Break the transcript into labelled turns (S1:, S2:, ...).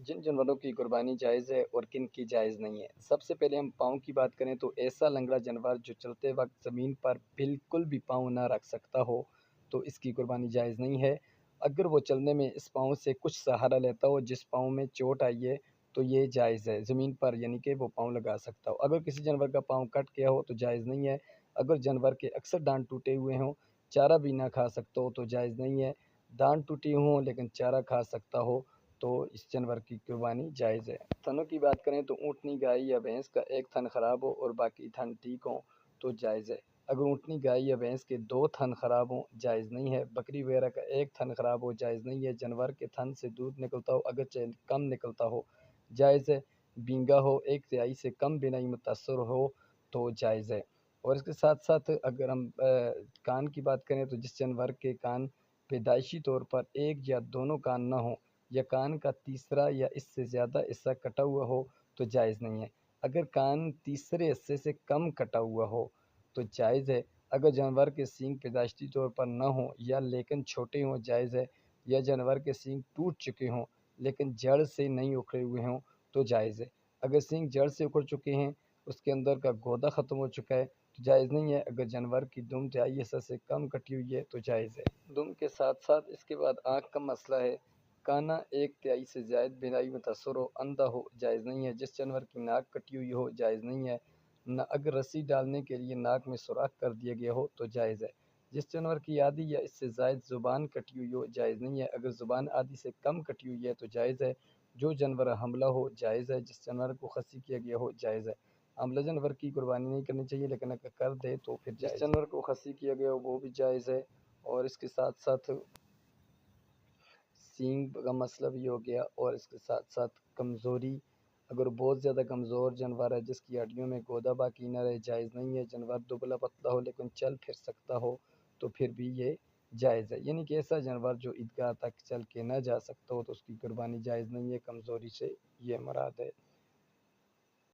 S1: جن جانوروں کی قربانی جائز ہے اور کن کی جائز نہیں ہے؟ سب سے پہلے ہم پاؤں کی بات کریں تو ایسا لنگڑا جانور جو چلتے وقت زمین پر بالکل بھی پاؤں نہ رکھ سکتا ہو تو اس کی قربانی جائز نہیں ہے۔ اگر وہ چلنے میں اس پاؤں سے کچھ سہارا لیتا ہو، جس پاؤں میں چوٹ آئی ہے تو یہ جائز ہے زمین پر، یعنی کہ وہ پاؤں لگا سکتا ہو۔ اگر کسی جانور کا پاؤں کٹ گیا ہو تو جائز نہیں ہے۔ اگر جانور کے اکثر دانت ٹوٹے ہوئے ہوں، چارہ بھی نہ کھا سکتا ہو تو جائز نہیں ہے۔ دانت ٹوٹی ہوں لیکن چارہ کھا سکتا ہو تو اس جانور کی قربانی جائز ہے۔ تھنوں کی بات کریں تو اونٹنی، گائے یا بھینس کا ایک تھن خراب ہو اور باقی تھن ٹھیک ہوں تو جائز ہے۔ اگر اونٹنی، گائے یا بھینس کے دو تھن خراب ہوں جائز نہیں ہے۔ بکری وغیرہ کا ایک تھن خراب ہو جائز نہیں ہے۔ جانور کے تھن سے دودھ نکلتا ہو، اگرچہ کم نکلتا ہو جائز ہے۔ بینگا ہو، ایک تہائی سے کم بینائی متاثر ہو تو جائز ہے۔ اور اس کے ساتھ ساتھ اگر ہم کان کی بات کریں تو جس جانور کے کان پیدائشی طور پر ایک یا دونوں کان نہ ہوں یا کان کا تیسرا یا اس سے زیادہ حصہ کٹا ہوا ہو تو جائز نہیں ہے۔ اگر کان تیسرے حصے سے کم کٹا ہوا ہو تو جائز ہے۔ اگر جانور کے سینگ پیدائشی طور پر نہ ہوں یا لیکن چھوٹے ہوں جائز ہے، یا جانور کے سینگ ٹوٹ چکے ہوں لیکن جڑ سے نہیں اکھڑے ہوئے ہوں تو جائز ہے۔ اگر سینگ جڑ سے اکھڑ چکے ہیں، اس کے اندر کا گودا ختم ہو چکا ہے تو جائز نہیں ہے۔ اگر جانور کی دم تہائی حصہ سے کم کٹی ہوئی ہے تو جائز ہے۔ دم کے ساتھ ساتھ اس کے بعد آنکھ کا مسئلہ ہے۔ کانا ایک تہائی سے زائد بینائی متاثر ہو، اندھا ہو جائز نہیں ہے۔ جس جانور کی ناک کٹی ہوئی ہو جائز نہیں ہے۔ اگر رسی ڈالنے کے لیے ناک میں سوراخ کر دیا گیا ہو تو جائز ہے۔ جس جانور کی آدھی یا اس سے زائد زبان کٹی ہوئی ہو جائز نہیں ہے۔ اگر زبان آدھی سے کم کٹی ہوئی ہے تو جائز ہے۔ جو جانور حاملہ ہو جائز ہے۔ جس جانور کو خصی کیا گیا ہو جائز ہے۔ حاملہ جانور کی قربانی نہیں کرنی چاہیے، لیکن اگر کر دے تو پھر جائز ہے۔ جس جانور کو خصی کیا گیا ہو وہ بھی جائز ہے۔ اور اس کے ساتھ ساتھ سینگ کا مسئلہ بھی ہو گیا، اور اس کے ساتھ ساتھ کمزوری۔ اگر بہت زیادہ کمزور جانور ہے جس کی ہڈیوں میں گودا باقی نہ رہے جائز نہیں ہے۔ جانور دبلا پتلا ہو لیکن چل پھر سکتا ہو تو پھر بھی یہ جائز ہے، یعنی کہ ایسا جانور جو عیدگاہ تک چل کے نہ جا سکتا ہو تو اس کی قربانی جائز نہیں ہے۔ کمزوری سے یہ مراد ہے۔